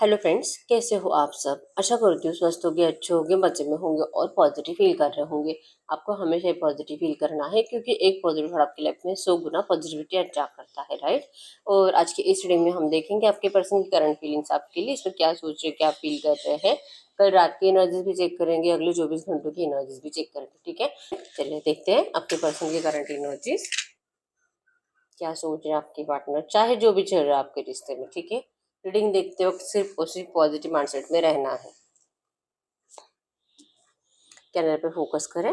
Hello friends, कैसे हो आप सब। आशा करती हूँ स्वस्थ होंगे, अच्छे होंगे, मजे में होंगे और पॉजिटिव फील कर रहे होंगे। आपको हमेशा पॉजिटिव फील करना है क्योंकि एक पॉजिटिव थॉट आपकी लाइफ में 100 गुना पॉजिटिविटी अट्रैक्ट करता है, राइट। और आज की इस रीडिंग में हम देखेंगे आपके पर्सन की करंट फीलिंग्स आपके लिए, इसमें क्या सोच रहे, क्या फील कर रहे हैं। कल रात की एनर्जीज भी चेक करेंगे, अगले 24 घंटों की एनर्जीज भी चेक करेंगे, ठीक है। चलिए देखते हैं आपके पर्सन की करंट एनर्जीज क्या सोच रहे हैं आपके पार्टनर, चाहे जो भी चल रहा है आपके रिश्ते में, ठीक है। रीडिंग देखते वक्त सिर्फ और सिर्फ पॉजिटिव माइंडसेट में रहना है। कैमरे पे फोकस करें,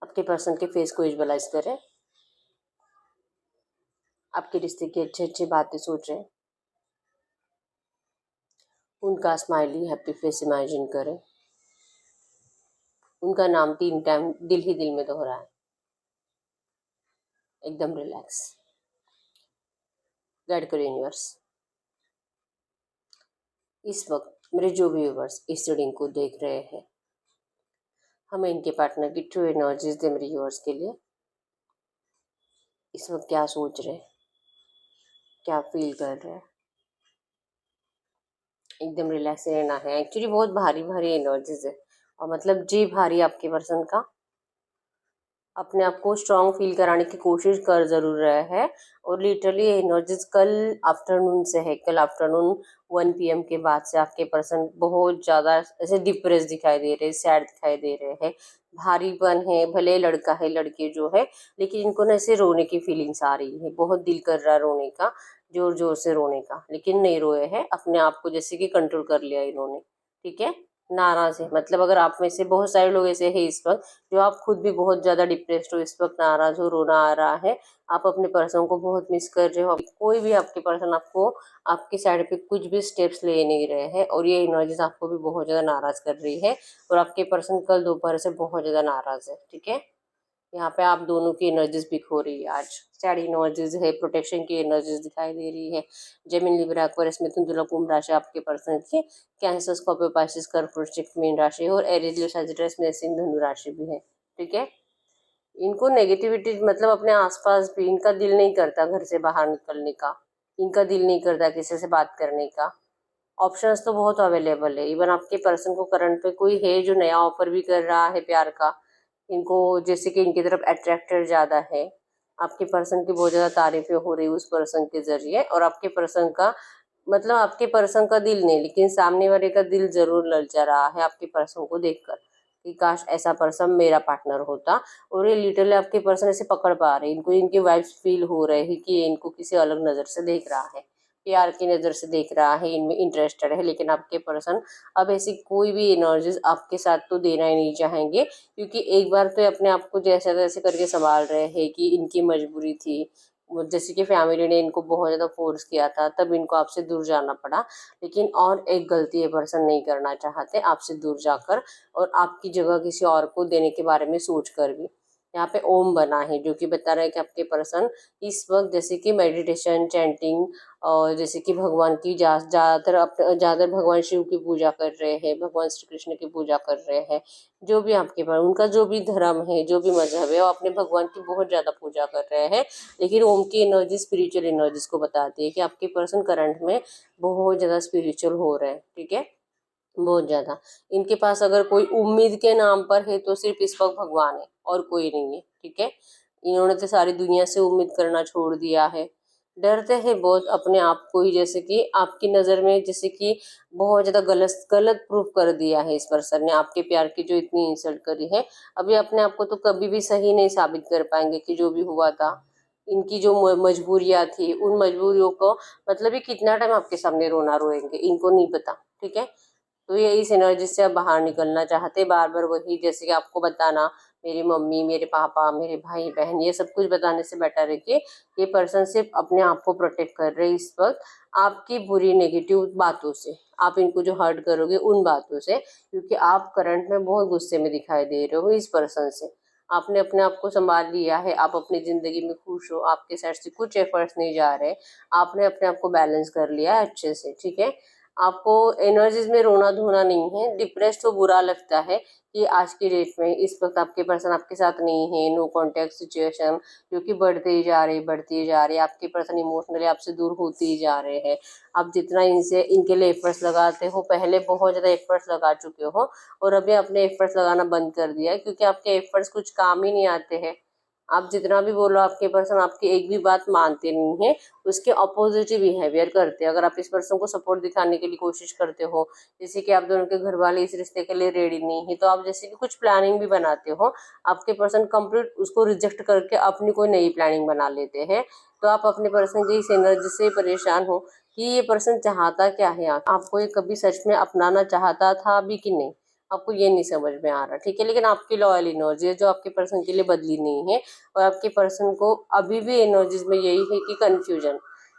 आपके पर्सन के फेस को विजुअलाइज करें, आपके रिश्ते की अच्छी अच्छी बातें सोच रहे हैं, उनका स्माइली हैप्पी फेस इमेजिन करें, उनका नाम 3 टाइम दिल ही दिल में दोहराएं, एकदम रिलैक्स। गाइड करो यूनिवर्स। इस वक्त मेरे जो भी व्यूवर्स इस रीडिंग को देख रहे हैं, हमें इनके पार्टनर की ट्रू एनर्जीज दे मेरे व्यूवर्स के लिए। इस वक्त क्या सोच रहे हैं, क्या फील कर रहे हैं, एकदम रिलैक्स रहना है। एक्चुअली बहुत भारी भारी एनर्जीज है और मतलब जी भारी आपके पर्सन का अपने आप को स्ट्रांग फील कराने की कोशिश कर ज़रूर रहा है। और लिटरली एनर्जीज कल आफ्टरनून से है, कल आफ्टरनून 1 PM के बाद से आपके पर्सन बहुत ज़्यादा ऐसे डिप्रेस दिखाई दे रहे हैं, सैड दिखाई दे रहे हैं, भारीपन है। भले लड़का है लड़की जो है, लेकिन इनको ना ऐसे रोने की फीलिंग्स आ रही है, बहुत दिल कर रहा है रोने का, जोर जोर से रोने का, लेकिन नहीं रोए हैं, अपने आप को जैसे कि कंट्रोल कर लिया इन्होंने, ठीक है। नाराज है, मतलब अगर आप में से बहुत सारे लोग ऐसे हैं इस वक्त जो आप खुद भी बहुत ज़्यादा डिप्रेस्ड हो, इस वक्त नाराज हो, रोना आ रहा है, आप अपने पर्सन को बहुत मिस कर रहे हो, कोई भी आपके पर्सन आपको आपके साइड पे कुछ भी स्टेप्स ले नहीं रहे हैं और ये एनर्जीज आपको भी बहुत ज़्यादा नाराज कर रही है। और आपके पर्सन कल दोपहर से बहुत ज़्यादा नाराज है, ठीक है। यहाँ पे आप दोनों की एनर्जीज पिक हो रही है आज। सैड एनर्जीज है, प्रोटेक्शन की एनर्जीज दिखाई दे रही है। जेमिनी लिब्रा एक्वेरियस मिथुन तुला कुंभ राशि आपके पर्सन की, कैंसर स्कॉर्पियो पाइसेस कर्क वृश्चिक मीन राशि और एरीज लियो सैजिटेरियस मेष सिंह धनु राशि भी है, ठीक है। इनको नेगेटिविटी मतलब अपने आसपास भी इनका दिल नहीं करता घर से बाहर निकलने का, इनका दिल नहीं करता किसी से बात करने का। ऑप्शंस तो बहुत अवेलेबल है, इवन आपके पर्सन को करंट पे कोई है जो नया ऑफर भी कर रहा है प्यार का, इनको जैसे कि इनकी तरफ अट्रैक्टर ज़्यादा है। आपके पर्सन की बहुत ज़्यादा तारीफें हो रही है उस पर्सन के जरिए, और आपके पर्सन का मतलब आपके पर्सन का दिल नहीं, लेकिन सामने वाले का दिल जरूर ललचा रहा है आपके पर्सन को देखकर कि काश ऐसा पर्सन मेरा पार्टनर होता। और ये लिटरली आपके पर्सन ऐसे पकड़ पा रहे हैं, इनको इनके वाइब्स फील हो रहे हैं कि ये इनको किसी अलग नज़र से देख रहा है, प्यार की नज़र से देख रहा है, इनमें इंटरेस्टेड है। लेकिन आपके पर्सन अब ऐसी कोई भी एनर्जीज आपके साथ तो देना ही नहीं चाहेंगे, क्योंकि एक बार तो ये अपने आप को जैसे तैसे करके संभाल रहे हैं कि इनकी मजबूरी थी, जैसे कि फैमिली ने इनको बहुत ज़्यादा फोर्स किया था तब इनको आपसे दूर जाना पड़ा। लेकिन और एक गलती ये पर्सन नहीं करना चाहते आपसे दूर जाकर, और आपकी जगह किसी और को देने के बारे में सोच कर भी। यहाँ पे ओम बना है जो कि बता रहा है कि आपके पर्सन इस वक्त जैसे कि मेडिटेशन, चैंटिंग और जैसे कि भगवान की ज़्यादातर भगवान शिव की पूजा कर रहे हैं, भगवान श्री कृष्ण की पूजा कर रहे हैं। जो भी आपके पास उनका जो भी धर्म है, जो भी मजहब है, वो अपने भगवान की बहुत ज़्यादा पूजा कर रहे हैं। लेकिन ओम की एनर्जी स्पिरिचुअल एनर्जीज को बताती है कि आपके पर्सन करंट में बहुत ज़्यादा स्पिरिचुअल हो रहे हैं, ठीक है, बहुत ज़्यादा। इनके पास अगर कोई उम्मीद के नाम पर है तो सिर्फ इस वक्त भगवान है और कोई नहीं है, ठीक है। इन्होंने तो सारी दुनिया से उम्मीद करना छोड़ दिया है, डरते हैं बहुत अपने आप को ही, जैसे कि आपकी नज़र में जैसे कि बहुत ज़्यादा गलत गलत प्रूफ कर दिया है इस पर्सन ने, आपके प्यार की जो इतनी इंसल्ट करी है। अभी अपने आप को तो कभी भी सही नहीं साबित कर पाएंगे कि जो भी हुआ था, इनकी जो मजबूरियां थी उन मजबूरियों को, मतलब ये कितना टाइम आपके सामने रोना रोएंगे इनको नहीं पता, ठीक है। तो ये इस एनर्जी से अब बाहर निकलना चाहते, बार बार वही जैसे कि आपको बताना मेरी मम्मी, मेरे पापा, मेरे भाई बहन, ये सब कुछ बताने से बेटर है कि ये पर्सन सिर्फ अपने आप को प्रोटेक्ट कर रहे हैं इस वक्त आपकी बुरी नेगेटिव बातों से। आप इनको जो हर्ट करोगे उन बातों से, क्योंकि आप करंट में बहुत गुस्से में दिखाई दे रहे हो इस पर्सन से। आपने अपने आप को संभाल लिया है, आप अपनी जिंदगी में खुश हो, आपके साइड से कुछ एफर्ट्स नहीं जा रहे, आपने अपने आप को बैलेंस कर लिया है अच्छे से, ठीक है। आपको एनर्जीज में रोना धोना नहीं है, डिप्रेस तो बुरा लगता है कि आज की डेट में इस वक्त आपके पर्सन आपके साथ नहीं है, नो कॉन्टेक्ट सिचुएशन जो कि बढ़ती ही जा रही है, आपके पर्सन इमोशनली आपसे दूर होते ही जा रहे हैं। आप जितना इनसे इनके लिए एफर्ट्स लगाते हो, पहले बहुत ज़्यादा एफर्ट्स लगा चुके हो और अभी आपने एफर्ट्स लगाना बंद कर दिया है क्योंकि आपके एफर्ट्स कुछ काम ही नहीं आते हैं। आप जितना भी बोलो आपके पर्सन आपकी एक भी बात मानते नहीं है, उसके अपोजिट ही बिहेवियर करते हैं। अगर आप इस पर्सन को सपोर्ट दिखाने के लिए कोशिश करते हो, जैसे कि आप दोनों के घर वाले इस रिश्ते के लिए रेडी नहीं है, तो आप जैसे कि कुछ प्लानिंग भी बनाते हो, आपके पर्सन कंप्लीट उसको रिजेक्ट करके अपनी कोई नई प्लानिंग बना लेते हैं। तो आप अपने पर्सन की इस एनर्जी से परेशान हो कि ये पर्सन चाहता क्या है, आपको ये कभी सच में अपनाना चाहता था अभी कि नहीं, आपको ये नहीं समझ में आ रहा, ठीक है। लेकिन आपकी लॉयल एनर्जी है जो आपके पर्सन के लिए बदली नहीं है और आपके पर्सन को अभी भी एनर्जीज में यही है कि कंफ्यूजन,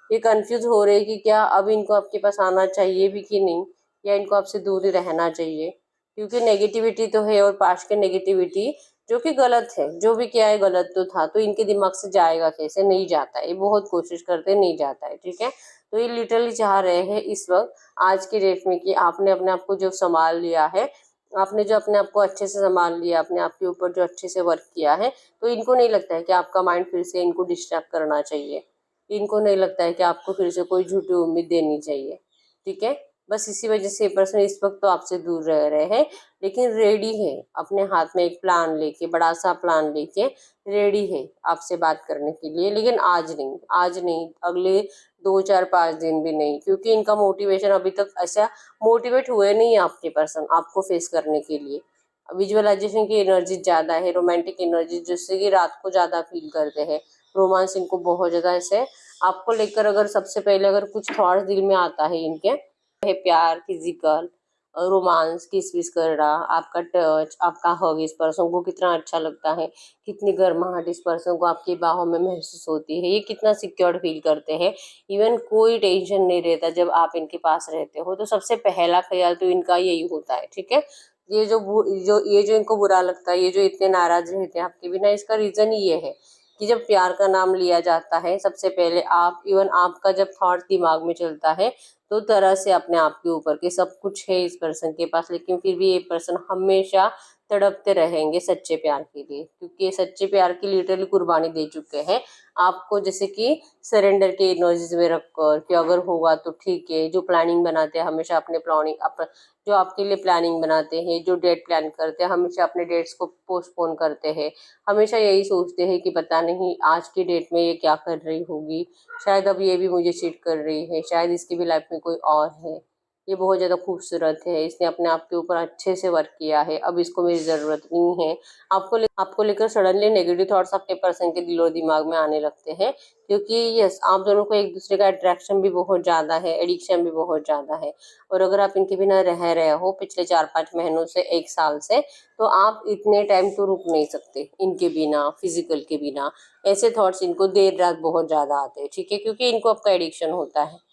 ये कंफ्यूज हो रहे कि क्या अब इनको आपके पास आना चाहिए भी कि नहीं, या इनको आपसे दूर ही रहना चाहिए, क्योंकि नेगेटिविटी तो है और पास्ट के नेगेटिविटी जो कि गलत है, जो भी किया है गलत तो था, तो इनके दिमाग से जाएगा कैसे, नहीं जाता है, ये बहुत कोशिश करते नहीं जाता है, ठीक है। तो ये लिटरली चाह रहे हैं इस वक्त आज की डेट में कि आपने अपने आप को जो संभाल लिया है, आपने जो अपने आप को अच्छे से संभाल लिया, अपने आप के ऊपर जो अच्छे से वर्क किया है, तो इनको नहीं लगता है कि आपका माइंड फिर से इनको डिस्ट्रैक्ट करना चाहिए, इनको नहीं लगता है कि आपको फिर से कोई झूठी उम्मीद देनी चाहिए, ठीक है। बस इसी वजह से ये पर्सन इस वक्त तो आपसे दूर रह रहे हैं, लेकिन रेडी है अपने हाथ में एक प्लान लेके, बड़ा सा प्लान लेके रेडी है आपसे बात करने के लिए, लेकिन आज नहीं, आज नहीं, अगले 2 4 5 दिन भी नहीं, क्योंकि इनका मोटिवेशन अभी तक ऐसा मोटिवेट हुए नहीं आपके पर्सन आपको फेस करने के लिए। विजुअलाइजेशन की एनर्जी ज़्यादा है, रोमांटिक एनर्जी जिससे कि रात को ज़्यादा फील करते हैं, रोमांस इनको बहुत ज़्यादा ऐसे आपको लेकर, अगर सबसे पहले अगर कुछ थॉट्स दिल में आता है इनके, है प्यार, फिजिकल रोमांस, किस विस करना, आपका टच, आपका हग, इस पर्सन को कितना अच्छा लगता है, कितनी गर्माहट इस पर्सन को आपकी बाहों में महसूस होती है, ये कितना सिक्योर फील करते हैं, इवन कोई टेंशन नहीं रहता जब आप इनके पास रहते हो, तो सबसे पहला ख्याल तो इनका यही होता है, ठीक है। ये जो इनको बुरा लगता है, ये जो इतने नाराज रहते हैं आपके बिना, इसका रीजन ये है कि जब प्यार का नाम लिया जाता है, सबसे पहले आप, इवन आपका जब थॉट दिमाग में चलता है, तो तरह से अपने आप के ऊपर के सब कुछ है इस पर्सन के पास, लेकिन फिर भी ये पर्सन हमेशा तड़पते रहेंगे सच्चे प्यार के लिए, क्योंकि ये सच्चे प्यार की लिटरली कुर्बानी दे चुके हैं आपको, जैसे कि सरेंडर के एनर्जीज में रखकर कि अगर होगा तो ठीक है, जो प्लानिंग बनाते हैं हमेशा अपने प्लानिंग, जो आपके लिए प्लानिंग बनाते हैं, जो डेट प्लान करते हैं, हमेशा अपने डेट्स को पोस्टपोन करते हैं, हमेशा यही सोचते हैं कि पता नहीं आज की डेट में ये क्या कर रही होगी, शायद अब ये भी मुझे चीट कर रही है, शायद इसकी भी लाइफ में कोई और है, ये बहुत ज़्यादा खूबसूरत है, इसने अपने आप के ऊपर अच्छे से वर्क किया है, अब इसको मेरी ज़रूरत नहीं है। आपको लेकर सडनली नेगेटिव थॉट्स आपके पर्सन के दिल और दिमाग में आने लगते हैं, क्योंकि यस, आप दोनों को एक दूसरे का अट्रैक्शन भी बहुत ज़्यादा है, एडिक्शन भी बहुत ज़्यादा है, और अगर आप इनके बिना रह रहे हो पिछले 4 5 महीनों से, 1 साल से, तो आप इतने टाइम तो रुक नहीं सकते इनके बिना, फिजिकल के बिना। ऐसे थॉट्स इनको देर रात बहुत ज़्यादा आते हैं, ठीक है, क्योंकि इनको आपका एडिक्शन होता है।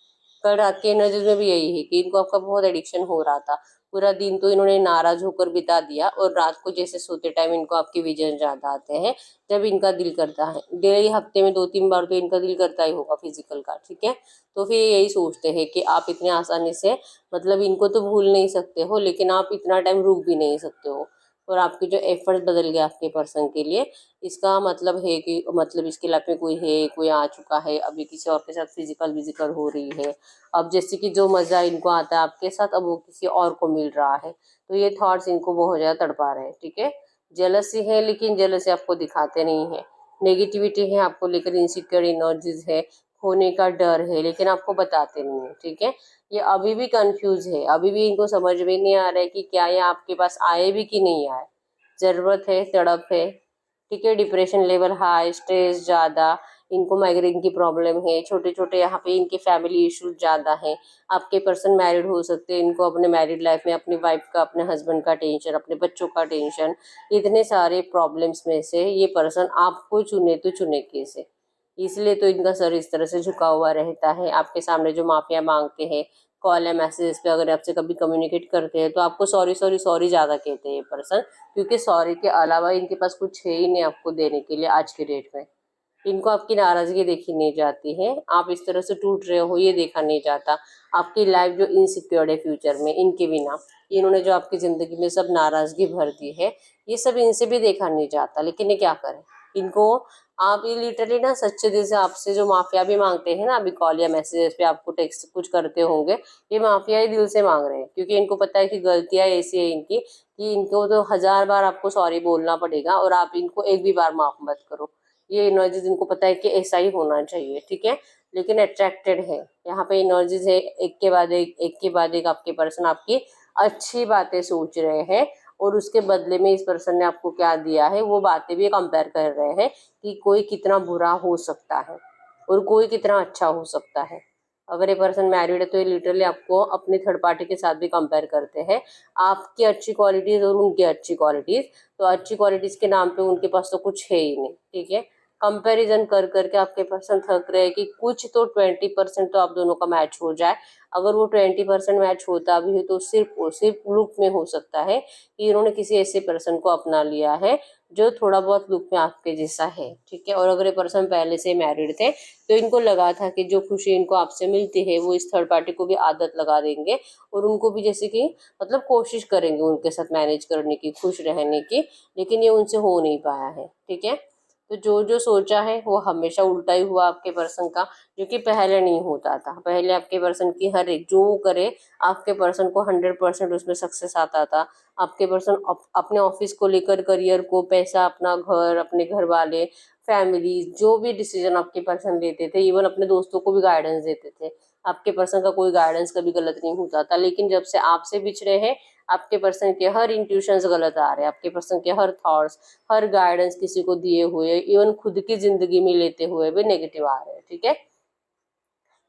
कल रात के एनर्जीज में भी यही है कि इनको आपका बहुत एडिक्शन हो रहा था, पूरा दिन तो इन्होंने नाराज होकर बिता दिया, और रात को जैसे सोते टाइम इनको आपके विजन ज्यादा आते हैं, जब इनका दिल करता है, डेली हफ्ते में 2 3 बार तो इनका दिल करता ही होगा फिजिकल का, ठीक है। तो फिर यही सोचते हैं कि आप इतने आसानी से, मतलब इनको तो भूल नहीं सकते हो, लेकिन आप इतना टाइम रुक भी नहीं सकते हो, और आपके जो एफर्ट्स बदल गए आपके पर्सन के लिए, इसका मतलब है कि मतलब इसकी लाइफ में कोई है, कोई आ चुका है, अभी किसी और के साथ फिजिकल विजिकल हो रही है, अब जैसे कि जो मज़ा इनको आता है आपके साथ, अब वो किसी और को मिल रहा है, तो ये थॉट्स इनको बहुत ज़्यादा तड़पा रहे हैं, ठीक है। जेलसी है, लेकिन जेलसी आपको दिखाते नहीं है, नेगेटिविटी है आपको लेकर, इनसिक्योर एनर्जीज है, खोने का डर है, लेकिन आपको बताते नहीं है, ठीक है। ये अभी भी कंफ्यूज है, अभी भी इनको समझ में नहीं आ रहा है कि क्या ये आपके पास आए भी कि नहीं आए, ज़रूरत है, तड़प है, ठीक है। डिप्रेशन लेवल हाई, स्ट्रेस ज़्यादा, इनको माइग्रेन की प्रॉब्लम है, छोटे छोटे यहाँ पे इनके फैमिली इश्यूज ज़्यादा हैं, आपके पर्सन मैरिड हो सकते हैं, इनको अपने मैरिड लाइफ में अपनी वाइफ का, अपने हस्बैंड का टेंशन, अपने बच्चों का टेंशन, इतने सारे प्रॉब्लम्स में से ये पर्सन आपको चुने तो चुने कैसे, इसलिए तो इनका सर इस तरह से झुका हुआ रहता है, आपके सामने जो माफिया मांगते हैं, कॉल या मैसेज पे अगर आपसे कभी कम्युनिकेट करते हैं, तो आपको सॉरी सॉरी सॉरी ज़्यादा कहते हैं ये पर्सन, क्योंकि सॉरी के अलावा इनके पास कुछ है ही नहीं आपको देने के लिए आज के डेट में, इनको आपकी नाराजगी देखी नहीं जाती है, आप इस तरह से टूट रहे हो ये देखा नहीं जाता। आपकी लाइफ जो इनसिक्योर है फ्यूचर में इनके बिना, इन्होंने जो आपकी जिंदगी में सब नाराजगी भर दी है, ये सब इनसे भी देखा नहीं जाता। लेकिन ये क्या करें, इनको आप ये लिटरली ना सच्चे दिल से आपसे जो माफिया भी मांगते हैं ना, अभी कॉल या मैसेजेस पे आपको टेक्स्ट कुछ करते होंगे, ये माफिया ही दिल से मांग रहे हैं, क्योंकि इनको पता है कि गलतियां ऐसी है इनकी कि इनको तो 1000 बार आपको सॉरी बोलना पड़ेगा और आप इनको एक भी बार माफ मत करो। ये एनर्जीज इनको पता है कि ऐसा ही होना चाहिए, ठीक है। लेकिन अट्रैक्टेड है, यहाँ पे एनर्जीज है, एक के बाद एक आपके पर्सन आपकी अच्छी बातें सोच रहे हैं, और उसके बदले में इस पर्सन ने आपको क्या दिया है वो बातें भी कंपेयर कर रहे हैं कि कोई कितना बुरा हो सकता है और कोई कितना अच्छा हो सकता है। अगर ये पर्सन मैरिड है तो ये लिटरली आपको अपनी थर्ड पार्टी के साथ भी कंपेयर करते हैं, आपकी अच्छी क्वालिटीज और उनकी अच्छी क्वालिटीज। तो अच्छी क्वालिटीज के नाम पे उनके पास तो कुछ है ही नहीं, ठीक है। कंपैरिजन कर करके आपके पर्सन थक रहे हैं कि कुछ तो 20% तो आप दोनों का मैच हो जाए। अगर वो 20% मैच होता भी है तो सिर्फ और सिर्फ लुक में हो सकता है कि इन्होंने किसी ऐसे पर्सन को अपना लिया है जो थोड़ा बहुत लुक में आपके जैसा है, ठीक है। और अगर ये पर्सन पहले से मैरिड थे तो इनको लगा था कि जो खुशी इनको आपसे मिलती है वो इस थर्ड पार्टी को भी आदत लगा देंगे, और उनको भी जैसे कि मतलब कोशिश करेंगे उनके साथ मैनेज करने की, खुश रहने की। लेकिन ये उनसे हो नहीं पाया है, ठीक है। तो जो जो सोचा है वो हमेशा उल्टा ही हुआ आपके पर्सन का, जो कि पहले नहीं होता था। पहले आपके पर्सन की हर एक जो करे आपके पर्सन को 100% उसमें सक्सेस आता था। आपके पर्सन अपने ऑफिस को लेकर, करियर को, पैसा, अपना घर, अपने घर वाले, फैमिली, जो भी डिसीजन आपके पर्सन लेते थे, इवन अपने दोस्तों को भी गाइडेंस देते थे। आपके पर्सन का कोई गाइडेंस कभी गलत नहीं होता था। लेकिन जब से आपसे बिछड़े हैं, आपके पर्सन के हर इंट्यूशंस गलत आ रहे हैं, आपके पर्सन के हर थॉट्स, हर गाइडेंस किसी को दिए हुए, इवन खुद की जिंदगी में लेते हुए भी नेगेटिव आ रहे हैं, ठीक है।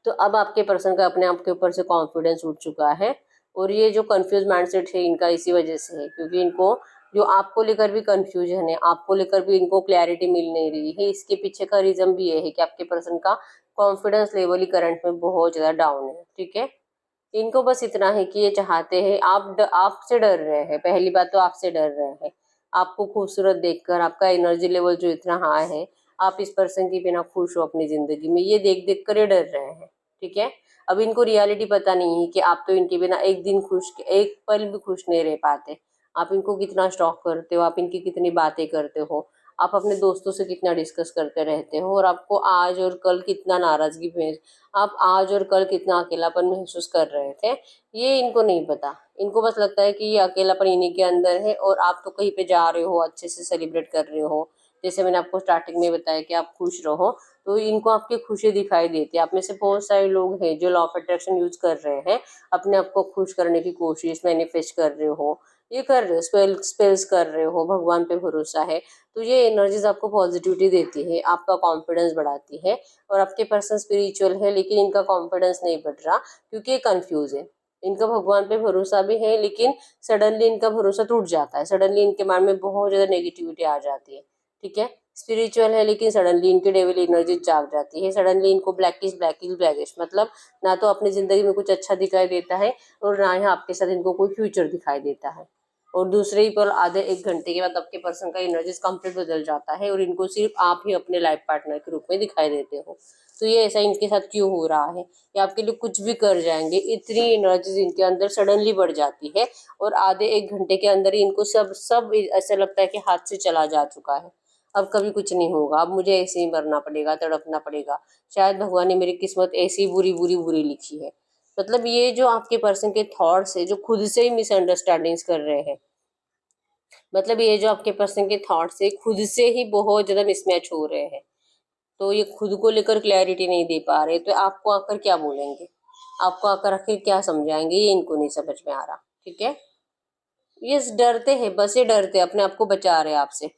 तो अब आपके पर्सन का अपने आप के ऊपर से कॉन्फिडेंस उठ चुका है, और ये जो कंफ्यूज माइंडसेट है इनका इसी वजह से है, क्योंकि इनको जो आपको लेकर भी कंफ्यूजन है, आपको लेकर भी इनको क्लैरिटी मिल नहीं रही है। इसके पीछे का रीजन भी ये है कि आपके पर्सन का कॉन्फिडेंस लेवल ही करंट में बहुत ज्यादा डाउन है, ठीक है। इनको बस इतना है कि ये चाहते हैं, आपसे डर रहे हैं, पहली बात तो आपसे डर रहे हैं। आपको खूबसूरत देखकर आपका एनर्जी लेवल जो इतना हाई है, आप इस पर्सन के बिना खुश हो अपनी जिंदगी में, ये देख देख कर ये डर रहे हैं, ठीक है। अब इनको रियलिटी पता नहीं है कि आप तो इनके बिना एक दिन खुश, एक पल भी खुश नहीं रह पाते। आप इनको कितना स्टॉक करते हो, आप इनकी कितनी बातें करते हो, आप अपने दोस्तों से कितना डिस्कस करते रहते हो, और आपको आज और कल कितना नाराजगी में, आप आज और कल कितना अकेलापन महसूस कर रहे थे, ये इनको नहीं पता। इनको बस लगता है कि ये अकेलापन इन्हीं के अंदर है, और आप तो कहीं पे जा रहे हो, अच्छे से सेलिब्रेट कर रहे हो, जैसे मैंने आपको स्टार्टिंग में बताया कि आप खुश रहो, तो इनको आपकी खुशी दिखाई देती है। आप में से बहुत सारे लोग हैं जो लॉ ऑफ अट्रैक्शन यूज कर रहे हैं, अपने आप को खुश करने की कोशिश, मैनिफेस्ट कर रहे हो, ये कर रहे हो, स्पेल्स कर रहे हो, भगवान पे भरोसा है। तो ये एनर्जीज आपको पॉजिटिविटी देती है, आपका कॉन्फिडेंस बढ़ाती है। और आपके पर्सन स्पिरिचुअल है लेकिन इनका कॉन्फिडेंस नहीं बढ़ रहा, क्योंकि ये कंफ्यूज है। इनका भगवान पे भरोसा भी है, लेकिन सडनली इनका भरोसा टूट जाता है, सडनली इनके माइंड में बहुत ज्यादा नेगेटिविटी आ जाती है, ठीक है। स्पिरिचुअल है लेकिन सडनली इनकी डेविल एनर्जी जाग जाती है, सडनली इनको ब्लैकिश मतलब ना तो अपनी जिंदगी में कुछ अच्छा दिखाई देता है, और ना ही आपके साथ इनको कोई फ्यूचर दिखाई देता है। और दूसरे ही पल आधे 1 घंटे के बाद आपके पर्सन का एनर्जीज कंप्लीट बदल जाता है, और इनको सिर्फ आप ही अपने लाइफ पार्टनर के रूप में दिखाई देते हो। तो ये ऐसा इनके साथ क्यों हो रहा है, ये आपके लिए कुछ भी कर जाएंगे, इतनी एनर्जीज इनके अंदर सडनली बढ़ जाती है, और आधे 1 घंटे के अंदर ही इनको सब सब ऐसा लगता है कि हाथ से चला जा चुका है। अब कभी कुछ नहीं होगा, अब मुझे ऐसे ही मरना पड़ेगा, तड़पना पड़ेगा, शायद भगवान ने मेरी किस्मत ऐसी बुरी बुरी बुरी लिखी है। मतलब ये जो आपके पर्सन के थॉट्स है, जो खुद से ही मिसअंडरस्टैंडिंग्स कर रहे हैं, मतलब ये जो आपके पर्सन के थॉट्स है खुद से ही बहुत ज्यादा मिसमैच हो रहे हैं। तो ये खुद को लेकर क्लैरिटी नहीं दे पा रहे, तो आपको आकर क्या बोलेंगे, आपको आकर आखिर क्या समझाएंगे, ये इनको नहीं समझ में आ रहा, ठीक है। ये डरते हैं, बस ये डरते हैं, अपने आप को बचा रहे हैं आपसे,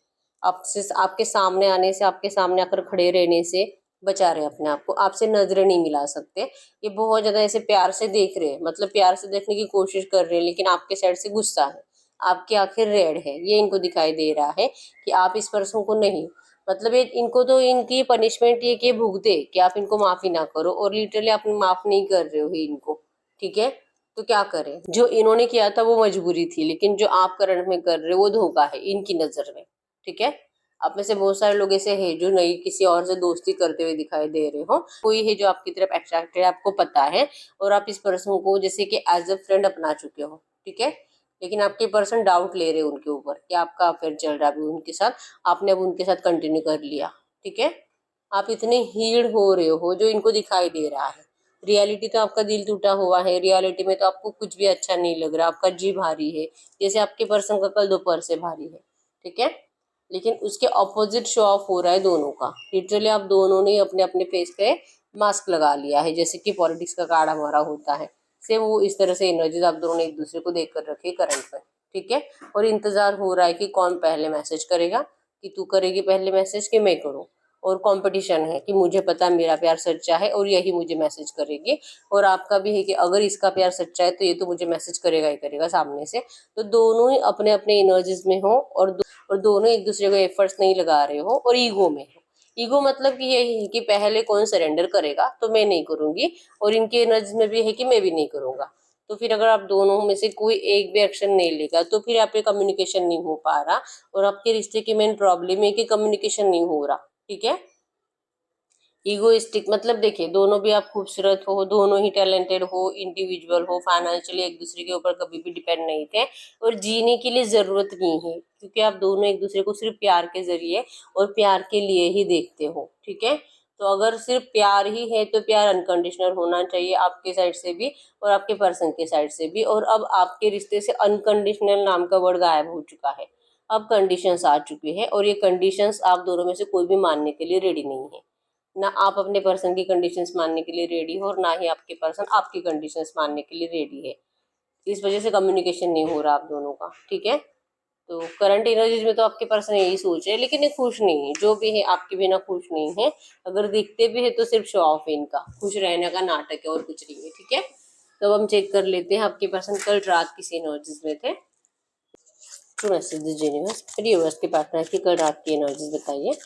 आपसे आपके सामने आने से, आपके सामने आकर खड़े रहने से बचा रहे हैं अपने आप को, आपसे नजरें नहीं मिला सकते। ये बहुत ज्यादा ऐसे प्यार से देख रहे हैं, मतलब प्यार से देखने की कोशिश कर रहे हैं, लेकिन आपके साइड से गुस्सा है, आपकी आंखें रेड है, ये इनको दिखाई दे रहा है कि आप इस पर्सन को नहीं, मतलब ये इनको तो इनकी पनिशमेंट ये कि भुगते कि आप इनको माफी ना करो, और लिटरली आप माफ नहीं कर रहे हो इनको, ठीक है। तो क्या करें, जो इन्होंने किया था वो मजबूरी थी, लेकिन जो आप करंट में कर रहे हो वो धोखा है इनकी नजर में, ठीक है। आप में से बहुत सारे लोग ऐसे हैं जो नई किसी और से दोस्ती करते हुए दिखाई दे रहे हो, कोई है जो आपकी तरफ अट्रैक्टेड है, आपको पता है, और आप इस पर्सन को जैसे कि एज अ फ्रेंड अपना चुके हो, ठीक है। लेकिन आपके पर्सन डाउट ले रहे हैं उनके ऊपर कि आपका अफेयर चल रहा है अभी उनके साथ, आपने अब उनके साथ कंटिन्यू कर लिया, ठीक है। आप इतने हीड़ हो रहे हो जो इनको दिखाई दे रहा है। रियलिटी तो आपका दिल टूटा हुआ है, रियलिटी में तो आपको कुछ भी अच्छा नहीं लग रहा, आपका जी भारी है, जैसे आपके पर्सन का कल दोपहर से भारी है, ठीक है। लेकिन उसके ऑपोजिट शो ऑफ हो रहा है दोनों का, लिटरली आप दोनों ने अपने अपने फेस पे मास्क लगा लिया है, जैसे कि पॉलिटिक्स का काड़ा मारा होता है, सेम वो इस तरह से एनर्जीज आप दोनों ने एक दूसरे को देख कर रखी है करंट में, ठीक है। और इंतजार हो रहा है कि कौन पहले मैसेज करेगा, कि तू करेगी पहले मैसेज कि मैं करूँ। और कंपटीशन है कि मुझे पता मेरा प्यार सच्चा है और यही मुझे मैसेज करेगी, और आपका भी है कि अगर इसका प्यार सच्चा है तो ये तो मुझे मैसेज करेगा ही करेगा सामने से। तो दोनों ही अपने अपने एनर्जीज में हो, और दोनों एक दूसरे को एफर्ट्स नहीं लगा रहे हो और ईगो में हो। ईगो मतलब कि यही है कि पहले कौन सरेंडर करेगा तो मैं नहीं करूंगी, और इनके एनर्जीज में भी है कि मैं भी नहीं करूंगा। तो फिर अगर आप दोनों में से कोई एक भी एक्शन नहीं लेगा तो फिर आप पे कम्युनिकेशन नहीं हो पा रहा, और आपके रिश्ते की मेन प्रॉब्लम है कि कम्युनिकेशन नहीं हो रहा, ठीक है। ईगोइस्टिक मतलब देखिए, दोनों भी आप खूबसूरत हो, दोनों ही टैलेंटेड हो, इंडिविजुअल हो, फाइनेंशियली एक दूसरे के ऊपर कभी भी डिपेंड नहीं थे, और जीने के लिए जरूरत नहीं है, क्योंकि आप दोनों एक दूसरे को सिर्फ प्यार के जरिए और प्यार के लिए ही देखते हो, ठीक है। तो अगर सिर्फ प्यार ही है तो प्यार अनकंडीशनल होना चाहिए आपके साइड से भी और आपके पर्सन के साइड से भी, और अब आपके रिश्ते से अनकंडीशनल नाम का वर्ड गायब हो चुका है। अब कंडीशंस आ चुकी है, और ये कंडीशंस आप दोनों में से कोई भी मानने के लिए रेडी नहीं है। ना आप अपने पर्सन की कंडीशंस मानने के लिए रेडी हो, और ना ही आपके पर्सन आपकी कंडीशंस मानने के लिए रेडी है। इस वजह से कम्युनिकेशन नहीं हो रहा आप दोनों का, ठीक है। तो करंट एनर्जीज में तो आपके पर्सन यही सोच है, लेकिन ये खुश नहीं है, जो भी है आपके बिना खुश नहीं है। अगर दिखते भी है तो सिर्फ शो ऑफ है इनका, खुश रहने का नाटक है और कुछ नहीं है, ठीक है। तो अब हम चेक कर लेते हैं आपके पर्सन कल रात किसी एनर्जीज में थे। ट्रू मैसेज दीजिए यूनिवर्स, यूनिवर्स के पार्टनर की कल रात की एनर्जीज बताइए।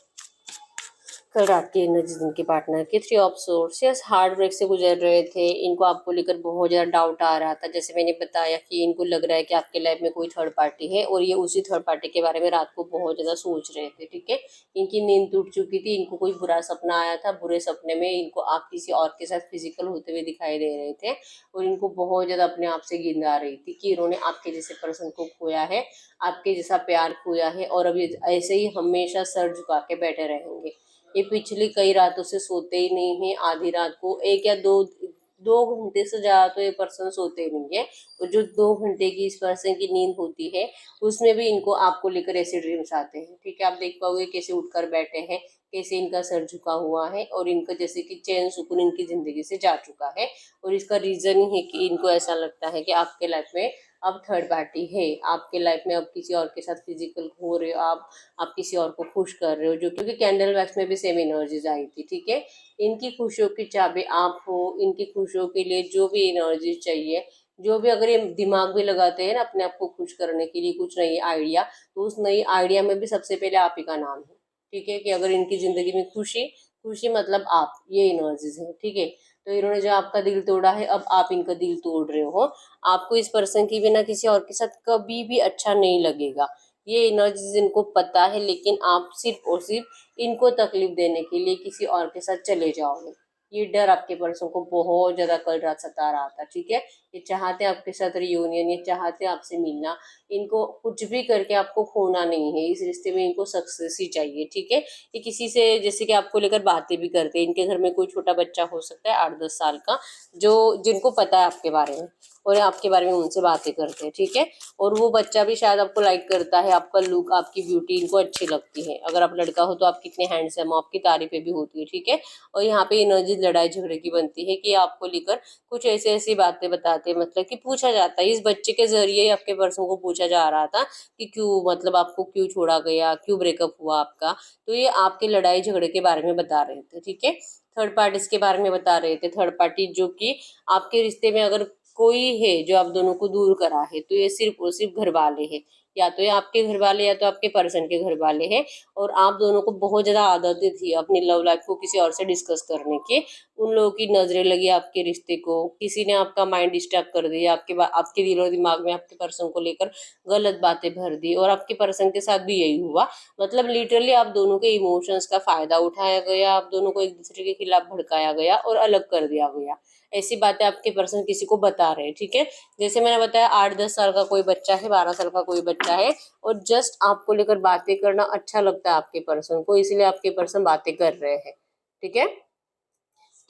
कल रात की एनर्जी इनके पार्टनर की 3 of course, yes heart break से गुजर रहे थे, इनको आपको लेकर बहुत ज़्यादा डाउट आ रहा था। जैसे मैंने बताया कि इनको लग रहा है कि आपके लाइफ में कोई थर्ड पार्टी है, और ये उसी थर्ड पार्टी के बारे में रात को बहुत ज़्यादा सोच रहे थे, ठीक है। इनकी नींद टूट चुकी थी, इनको कोई बुरा सपना आया था, बुरे सपने में इनको आप किसी और के साथ फिजिकल होते हुए दिखाई दे रहे थे, और इनको बहुत ज़्यादा अपने आप से गिन आ रही थी कि इन्होंने आपके जैसे पर्सन को खोया है, आपके जैसा प्यार खोया है, और अब ये ऐसे ही हमेशा सर झुका के बैठे रहेंगे। ये पिछली कई रातों से सोते ही नहीं है, आधी रात को 1 या 2 घंटे से ज़्यादा तो ये पर्सन सोते नहीं है, और जो 2 घंटे की इस पर्सन की नींद होती है उसमें भी इनको आपको लेकर ऐसे ड्रीम्स आते हैं, ठीक है। आप देख पाओगे कैसे उठकर बैठे हैं, कैसे इनका सर झुका हुआ है, और इनका जैसे कि चैन सुकून इनकी ज़िंदगी से जा चुका है। और इसका रीज़न ही है कि इनको ऐसा लगता है कि आपके लाइफ में अब थर्ड पार्टी है, आपके लाइफ में अब किसी और के साथ फिजिकल हो रहे हो आप किसी और को खुश कर रहे हो, जो क्योंकि कैंडल वैक्स में भी सेम एनर्जीज आई थी, ठीक है। इनकी खुशियों की चाबी आप हो, इनकी खुशियों के लिए जो भी एनर्जी चाहिए, जो भी अगर ये दिमाग भी लगाते हैं ना अपने आप को खुश करने के लिए कुछ नई आइडिया, तो उस नई आइडिया में भी सबसे पहले आप ही का नाम है, ठीक है। कि अगर इनकी जिंदगी में खुशी, खुशी मतलब आप, ये एनर्जीज है, ठीक है। तो इन्होंने जो आपका दिल तोड़ा है, अब आप इनका दिल तोड़ रहे हो। आपको इस पर्सन की बिना किसी और के साथ कभी भी अच्छा नहीं लगेगा, ये एनर्जीज इनको पता है, लेकिन आप सिर्फ और सिर्फ इनको तकलीफ देने के लिए किसी और के साथ चले जाओगे। ये डर आपके पर्सन को बहुत ज्यादा कल रात सता रहा था, ठीक है। ये चाहते हैं आपके साथ रियूनियन, ये चाहते हैं आपसे मिलना, इनको कुछ भी करके आपको खोना नहीं है, इस रिश्ते में इनको सक्सेस ही चाहिए, ठीक है। ये किसी से जैसे कि आपको लेकर बातें भी करते हैं, इनके घर में कोई छोटा बच्चा हो सकता है 8-10 साल का, जो जिनको पता है आपके बारे में, और आपके बारे में उनसे बातें करते हैं, ठीक है। और वो बच्चा भी शायद आपको लाइक करता है, आपका लुक, आपकी ब्यूटी इनको अच्छी लगती है। अगर आप लड़का हो तो आप कितने हैंडसम हो, आपकी तारीफें भी होती है, ठीक है। और यहाँ पे एनर्जी लड़ाई झगड़े की बनती है कि आपको लेकर कुछ ऐसी ऐसी बातें बताते हैं, मतलब कि पूछा जाता है, इस बच्चे के जरिए आपके पर्सन को पूछा जा रहा था कि क्यों, मतलब आपको क्यों छोड़ा गया, क्यों ब्रेकअप हुआ आपका। तो ये आपके लड़ाई झगड़े के बारे में बता रहे थे, ठीक है। थर्ड पार्टीज के बारे में बता रहे थे, थर्ड पार्टी जो कि आपके रिश्ते में अगर कोई है जो आप दोनों को दूर करा है, तो ये सिर्फ और सिर्फ घर वाले हैं। या तो ये आपके घर वाले या तो आपके पर्सन के घर वाले हैं, और आप दोनों को बहुत ज्यादा आदत थी अपनी लव लाइफ को किसी और से डिस्कस करने की। उन लोगों की नजरें लगी आपके रिश्ते को, किसी ने आपका माइंड डिस्टर्ब कर दिया, आपके दिल और दिमाग में आपके पर्सन को लेकर गलत बातें भर दी, और आपके पर्सन के साथ भी यही हुआ। मतलब लिटरली आप दोनों के इमोशंस का फायदा उठाया गया, आप दोनों को एक दूसरे के खिलाफ भड़काया गया और अलग कर दिया गया। ऐसी बातें आपके पर्सन किसी को बता रहे हैं, ठीक है। जैसे मैंने बताया 8-10 साल का कोई बच्चा है, 12 साल का कोई बच्चा है, और जस्ट आपको लेकर बातें करना अच्छा लगता है आपके पर्सन को, इसलिए आपके पर्सन बातें कर रहे हैं, ठीक है।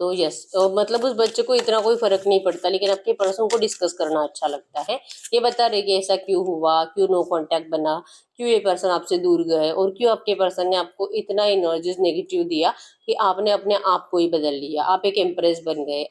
तो यस, मतलब उस बच्चे को इतना कोई फर्क नहीं पड़ता, लेकिन आपके पर्सन को डिस्कस करना अच्छा लगता है। ये बता रहे कि ऐसा क्यों हुआ, क्यों नो कांटेक्ट बना, क्यों ये पर्सन आपसे दूर गए, और क्यों आपके पर्सन ने आपको इतना एनर्जीज नेगेटिव दिया कि आपने अपने आप को ही बदल लिया, आप एक एम्प्रेस बन गए।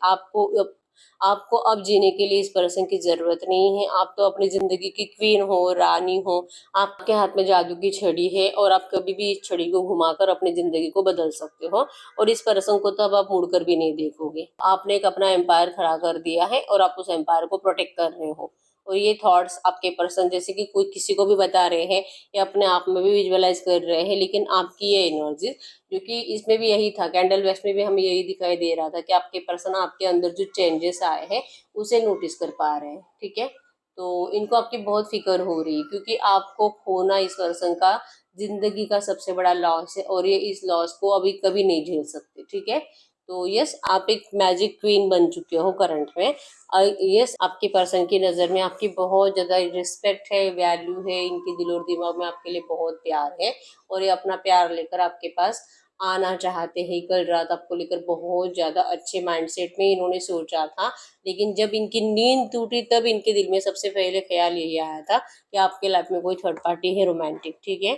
आपको अब जीने के लिए इस पर्सन की जरूरत नहीं है, आप तो अपनी जिंदगी की क्वीन हो, रानी हो। आपके हाथ में जादू की छड़ी है, और आप कभी भी इस छड़ी को घुमाकर अपनी जिंदगी को बदल सकते हो, और इस पर्सन को तो अब आप मुड़कर भी नहीं देखोगे। आपने एक अपना एम्पायर खड़ा कर दिया है, और आप उस एम्पायर को प्रोटेक्ट कर रहे हो। और ये थॉट्स आपके पर्सन जैसे कि कोई किसी को भी बता रहे हैं, या अपने आप में भी विजुअलाइज कर रहे हैं, लेकिन आपकी ये एनर्जी, क्योंकि इसमें भी यही था, कैंडल वेस्ट में भी हमें यही दिखाई दे रहा था कि आपके पर्सन आपके अंदर जो चेंजेस आए हैं उसे नोटिस कर पा रहे हैं, ठीक है। तो इनको आपकी बहुत फिक्र हो रही है, क्योंकि आपको खोना इस पर्सन का जिंदगी का सबसे बड़ा लॉस है, और ये इस लॉस को अभी कभी नहीं झेल सकते, ठीक है। तो यस, आप एक मैजिक क्वीन बन चुके हो करंट में। यस, आपके पर्सन की नज़र में आपकी बहुत ज़्यादा रिस्पेक्ट है, वैल्यू है, इनके दिल और दिमाग में आपके लिए बहुत प्यार है, और ये अपना प्यार लेकर आपके पास आना चाहते हैं। कल रात आपको लेकर बहुत ज़्यादा अच्छे माइंडसेट में इन्होंने सोचा था, लेकिन जब इनकी नींद टूटी तब इनके दिल में सबसे पहले ख्याल यही आया था कि आपके लाइफ में कोई थर्ड पार्टी है, रोमांटिक, ठीक है।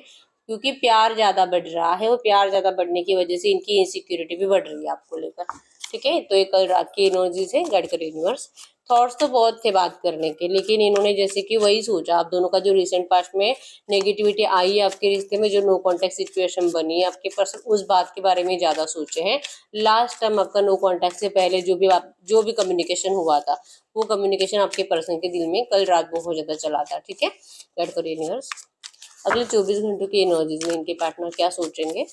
क्योंकि प्यार ज्यादा बढ़ रहा है, और प्यार ज्यादा बढ़ने की वजह से इनकी इनसिक्योरिटी भी बढ़ रही है आपको लेकर, ठीक है। तो ये कल रात की एनर्जीज है, गाइड कर यूनिवर्स। थॉट्स तो बहुत थे बात करने के, लेकिन इन्होंने जैसे कि वही सोचा, आप दोनों का जो रिसेंट पास्ट में नेगेटिविटी आई है आपके रिश्ते में, जो नो कॉन्टेक्ट सिचुएशन बनी है, आपके पर्सन उस बात के बारे में ज्यादा सोचे हैं। लास्ट टाइम आपका नो कॉन्टेक्ट से पहले जो भी कम्युनिकेशन हुआ था, वो कम्युनिकेशन आपके पर्सन के दिल में कल रात बहुत ज्यादा चला था, ठीक है। गाइड कर यूनिवर्स, अगले 24 घंटों की एनर्जीज में इनके पार्टनर क्या सोचेंगे,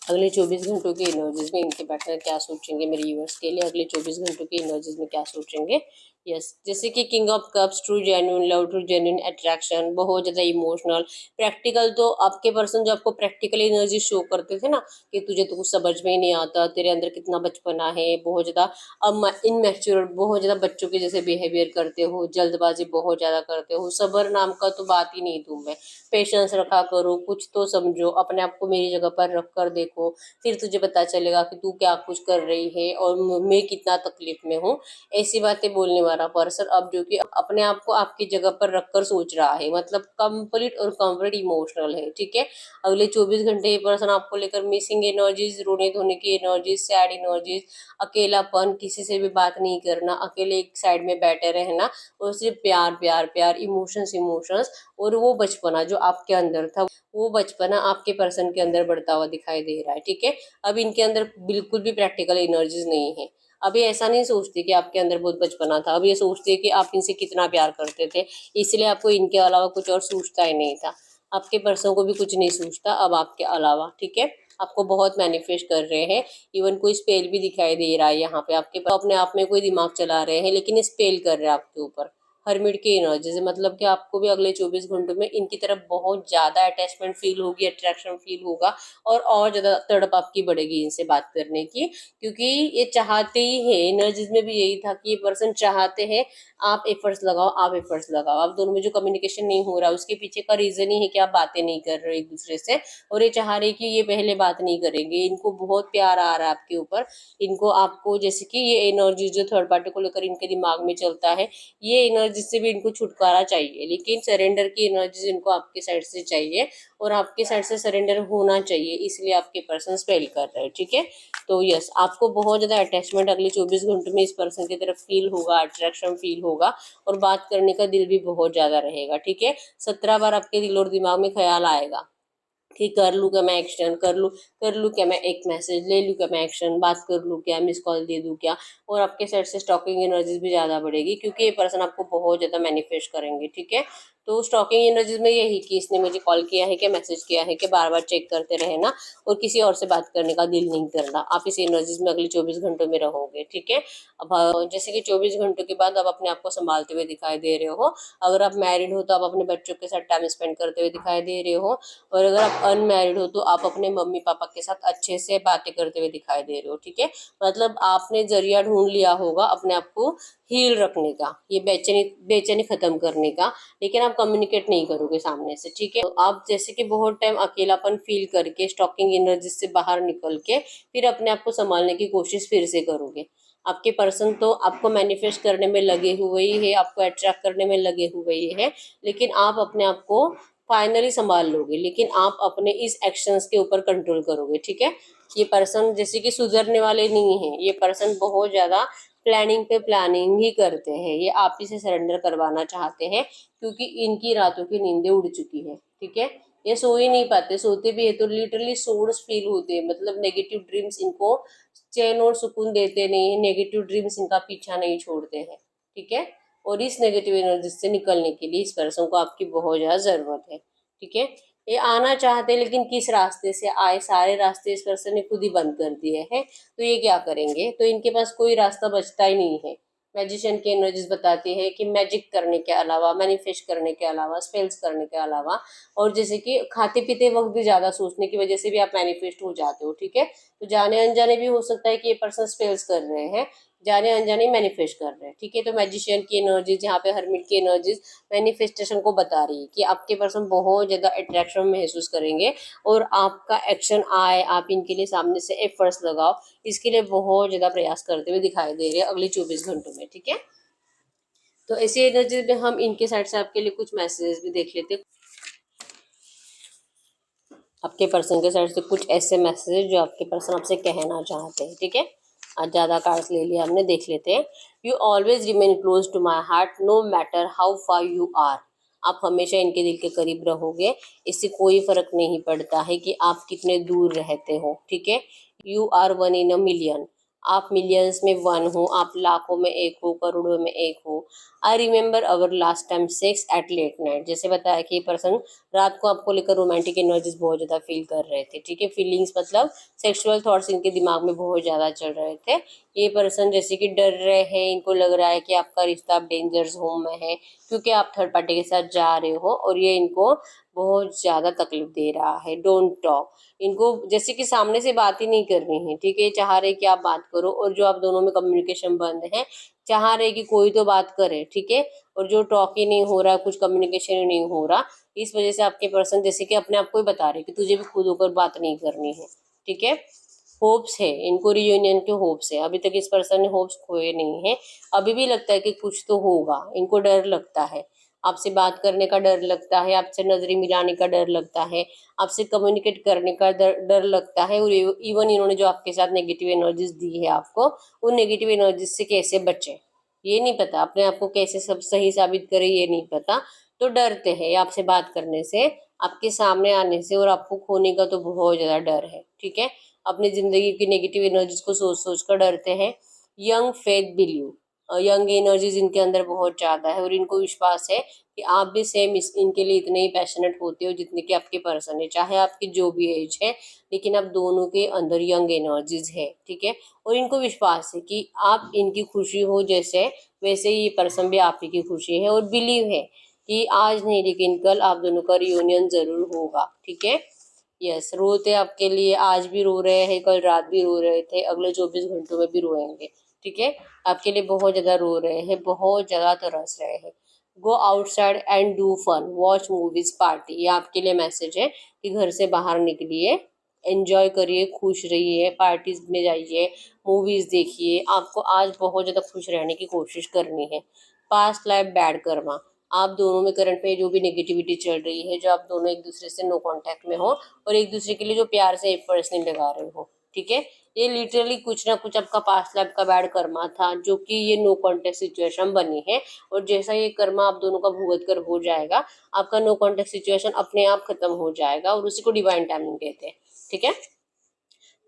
अगले 24 घंटों की एनर्जीज में इनके पार्टनर क्या सोचेंगे मेरे व्यूअर्स के लिए, अगले 24 घंटों की एनर्जीज में क्या सोचेंगे। यस, जैसे कि king of cups, true genuine love, true genuine attraction, बहुत ज़्यादा इमोशनल, प्रैक्टिकल। तो आपके पर्सन जो आपको प्रैक्टिकल एनर्जी शो करते थे ना, कि तुझे तो कुछ समझ में ही नहीं आता, तेरे अंदर कितना बचपना है, बहुत ज़्यादा अब इनमेच्योर, बहुत ज़्यादा बच्चों के जैसे बिहेवियर करते हो, जल्दबाजी बहुत ज़्यादा करते हो, सब्र नाम का तो बात ही नहीं तुम में। पेशेंस रखा करो, कुछ तो समझो, अपने आप को मेरी जगह पर रख कर देखो, फिर तुझे पता चलेगा कि तू क्या कुछ कर रही है और मैं कितना तकलीफ में हूँ। ऐसी बातें बोलने वाला पर्सन अब जो कि अपने आप को आपकी जगह पर रखकर सोच रहा है, मतलब कंप्लीट और कंप्लीट इमोशनल है, ठीक है। अगले 24 घंटे ये पर्सन आपको लेकर मिसिंग एनर्जीज, रोने धोने की एनर्जीज, सैड एनर्जीज, अकेलापन, किसी से भी बात नहीं करना, अकेले एक साइड में बैठे रहना, और सिर्फ प्यार प्यार प्यार, इमोशंस इमोशंस, और वो बचपना जो आपके अंदर था, वो बचपना आपके पर्सन के अंदर बढ़ता हुआ दिखाई दे रहा है, ठीक है। अब इनके अंदर बिल्कुल भी प्रैक्टिकल एनर्जीज नहीं है। अब ये ऐसा नहीं सोचती कि आपके अंदर बहुत बचपना था, अब ये सोचती है कि आप इनसे कितना प्यार करते थे, इसलिए आपको इनके अलावा कुछ और सूझता ही नहीं था। आपके पर्सन को भी कुछ नहीं सूझता अब आपके अलावा, ठीक है। आपको बहुत मैनिफेस्ट कर रहे हैं, इवन कोई स्पेल भी दिखाई दे रहा है यहाँ पे आपके अपने आप में कोई दिमाग चला रहे हैं, लेकिन स्पेल कर रहे हैं आपके ऊपर। हरमिट की एनर्जी से मतलब कि आपको भी अगले 24 घंटों में इनकी तरफ बहुत ज्यादा अटैचमेंट फील होगी, अट्रैक्शन फील होगा, और ज्यादा तड़प आपकी बढ़ेगी इनसे बात करने की, क्योंकि ये चाहते ही है। एनर्जीज में भी यही था कि ये पर्सन चाहते हैं आप एफर्ट्स लगाओ, आप एफर्ट्स लगाओ। आप दोनों में जो कम्युनिकेशन नहीं हो रहा उसके पीछे का रीजन ही है कि आप बातें नहीं कर रहे एक दूसरे से, और ये चाह रहे कि ये पहले बात नहीं करेंगे। इनको बहुत प्यार आ रहा है आपके ऊपर, इनको आपको जैसे कि ये एनर्जी जो थर्ड पार्टी को लेकर इनके दिमाग में चलता है, ये एनर्जी से भी इनको छुटकारा चाहिए, लेकिन सरेंडर की एनर्जी इनको आपके साइड से चाहिए, और आपके साइड से सरेंडर होना चाहिए, इसलिए आपके पर्सन स्पेल कर रहे हैं, ठीक है। तो यस, आपको बहुत ज्यादा अटैचमेंट अगले 24 घंटों में इस पर्सन की तरफ फील होगा, अट्रैक्शन फील होगा, और बात करने का दिल भी बहुत ज्यादा रहेगा, ठीक है। 17 बार आपके दिल और दिमाग में ख्याल आएगा कि कर लूँ क्या मैं एक्शन, कर लूँ क्या मैं एक मैसेज ले लूँ क्या मैं एक्शन, बात कर लूँ क्या, मिस कॉल दे दूँ क्या। और आपके साइड से स्टॉकिंग एनर्जीज भी ज़्यादा बढ़ेगी, क्योंकि ये पर्सन आपको बहुत ज़्यादा मैनिफेस्ट करेंगे, ठीक है। तो स्टॉकिंग एनर्जीज में यही कि इसने मुझे कॉल किया है कि मैसेज किया है कि बार बार चेक करते रहना और किसी और से बात करने का दिल नहीं करना, आप इस एनर्जीज में अगले 24 घंटों में रहोगे। ठीक है। अब जैसे कि 24 घंटों के बाद आप अपने आप को संभालते हुए दिखाई दे रहे हो। अगर आप मैरिड हो तो आप अपने बच्चों के साथ टाइम स्पेंड करते हुए दिखाई दे रहे हो, और अगर आप अनमैरिड हो तो आप अपने मम्मी पापा के साथ अच्छे से बातें करते हुए दिखाई दे रहे हो। ठीक है। मतलब आपने जरिया ढूंढ लिया होगा अपने आप को हील रखने का, ये बेचैनी बेचैनी खत्म करने का, लेकिन आप कम्युनिकेट नहीं करोगे सामने से। ठीक है। तो आप जैसे कि बहुत टाइम अकेलापन फील करके स्टॉकिंग एनर्जी से बाहर निकल के फिर अपने आप को संभालने की कोशिश फिर से करोगे। आपके पर्सन तो आपको मैनिफेस्ट करने में लगे हुए ही है, आपको अट्रैक्ट करने में लगे हुए ही है, लेकिन आप अपने आप को फाइनली संभाल लोगे, लेकिन आप अपने इस एक्शंस के ऊपर कंट्रोल करोगे। ठीक है। ये पर्सन जैसे कि सुधरने वाले नहीं है, ये पर्सन बहुत ज्यादा प्लानिंग पे प्लानिंग ही करते हैं, ये आप ही से सरेंडर करवाना चाहते हैं, क्योंकि इनकी रातों की नींदें उड़ चुकी है। ठीक है। ये सो ही नहीं पाते, सोते भी है तो लिटरली सोर्स फील होते हैं, मतलब नेगेटिव ड्रीम्स इनको चैन और सुकून देते नहीं है, नेगेटिव ड्रीम्स इनका पीछा नहीं छोड़ते हैं। ठीक है। और इस नेगेटिव एनर्जी से निकलने के लिए इस पर्सन को आपकी बहुत ज्यादा जरूरत है। ठीक है। ये आना चाहते हैं, लेकिन किस रास्ते से आए, सारे रास्ते इस पर्सन ने खुद ही बंद कर दिए हैं, तो ये क्या करेंगे, तो इनके पास कोई रास्ता बचता ही नहीं है। मैजिशियन की एनर्जीज बताती है कि मैजिक करने के अलावा, मैनिफेस्ट करने के अलावा, स्पेल्स करने के अलावा, और जैसे कि खाते पीते वक्त भी ज्यादा सोचने की वजह से भी आप मैनिफेस्ट हो जाते हो। ठीक है। तो जाने अनजाने भी हो सकता है कि ये पर्सन स्पेल्स कर रहे हैं, जाने अनजाने मैनिफेस्ट कर रहे हैं। ठीक है। तो मैजिशियन की एनर्जीज, यहाँ पे हर्मिट की एनर्जीज मैनिफेस्टेशन को बता रही है कि आपके पर्सन बहुत ज्यादा अट्रैक्शन महसूस करेंगे, और आपका एक्शन आए, आप इनके लिए सामने से एफर्ट्स लगाओ, इसके लिए बहुत ज्यादा प्रयास करते हुए दिखाई दे रहे हैं अगले 24 घंटों में। ठीक है। तो ऐसी एनर्जी में हम इनके साइड से आपके लिए कुछ मैसेजेस भी देख लेते हैं। आपके पर्सन के साइड से कुछ ऐसे मैसेज जो आपके पर्सन आपसे कहना चाहते हैं। ठीक है। आज ज़्यादा कार्ड्स ले लिया हमने, देख लेते हैं। You always remain close to my heart no matter how far you are. आप हमेशा इनके दिल के करीब रहोगे, इससे कोई फर्क नहीं पड़ता है कि आप कितने दूर रहते हो। ठीक है। You are one in a million. आप मिलियंस में वन हो, आप लाखों में एक हो, करोड़ों में एक हो। I remember our last time sex at late night. जैसे बताया कि ये पर्सन रात को आपको लेकर रोमांटिक एनर्जीज बहुत ज्यादा फील कर रहे थे। ठीक है। फीलिंग्स मतलब सेक्सुअल थॉट्स इनके दिमाग में बहुत ज्यादा चल रहे थे। ये पर्सन जैसे कि डर रहे हैं, इनको लग रहा है कि आपका रिश्ता अब डेंजर जोन में है, क्योंकि आप थर्ड पार्टी के साथ जा रहे हो, और ये इनको बहुत ज्यादा तकलीफ दे रहा है। Don't talk. इनको जैसे कि सामने से बात ही नहीं करनी है। ठीक है। चाह रहे कि आप बात करो, और जो आप दोनों में कम्युनिकेशन बंद है, चाह रहे कि कोई तो बात करे। ठीक है। और जो टॉक ही नहीं हो रहा, कुछ कम्युनिकेशन ही नहीं हो रहा, इस वजह से आपके पर्सन जैसे कि अपने आप को ही बता रहे कि तुझे भी खुद होकर बात नहीं करनी है। ठीक है। होप्स है इनको, रियूनियन के होप्स है। अभी तक इस पर्सन ने होप्स खोए नहीं है, अभी भी लगता है कि कुछ तो होगा। इनको डर लगता है, आपसे बात करने का डर लगता है, आपसे नजरें मिलाने का डर लगता है, आपसे कम्युनिकेट करने का डर लगता है। और इवन इन्होंने जो आपके साथ नेगेटिव एनर्जीज दी है आपको, उन नेगेटिव एनर्जीज से कैसे बचे ये नहीं पता, अपने आप को कैसे सब सही साबित करे ये नहीं पता, तो डरते हैं आपसे बात करने से, आपके सामने आने से, और आपको खोने का तो बहुत ज्यादा डर है। ठीक है। अपनी जिंदगी की नेगेटिव एनर्जीज को सोच सोच कर डरते हैं। Young faith believe. Young energies इनके अंदर बहुत ज्यादा है, और इनको विश्वास है कि आप भी सेम इनके लिए इतने ही पैशनेट होते हो जितने कि आपके पर्सन है, चाहे आपकी जो भी एज है, लेकिन आप दोनों के अंदर यंग एनर्जीज है। ठीक है। और इनको विश्वास है कि आप इनकी खुशी हो जैसे, वैसे ही ये पर्सन भी आप ही की खुशी है, और बिलीव है कि आज नहीं लेकिन कल आप दोनों का रियूनियन जरूर होगा। ठीक है। यस, रोते आपके लिए, आज भी रो रहे हैं, कल रात भी रो रहे थे, अगले 24 घंटों में भी रोएंगे। ठीक है। आपके लिए बहुत ज्यादा रो रहे हैं, बहुत ज्यादा तरस रहे हैं। Go outside and do fun, watch movies, party. ये आपके लिए मैसेज है कि घर से बाहर निकलिए, एंजॉय करिए, खुश रहिए, पार्टीज में जाइए, मूवीज देखिए। आपको आज बहुत ज्यादा खुश रहने की कोशिश करनी है। Past life bad Karma. आप दोनों में करंट में जो भी नेगेटिविटी चल रही है, जो आप दोनों एक दूसरे से नो कांटेक्ट में हो, और एक दूसरे के लिए जो प्यार से एफर्ट्स नहीं लगा रहे हो। ठीक है। ये लिटरली कुछ ना कुछ आपका पास्ट लाइफ का बैड कर्मा था, जो कि ये नो कॉन्टेक्ट सिचुएशन बनी है, और जैसा ये कर्मा आप दोनों का भुगत कर हो जाएगा, आपका नो कॉन्टेक्ट सिचुएशन अपने आप खत्म हो जाएगा, और उसी को डिवाइन टाइमिंग कहते हैं। ठीक है।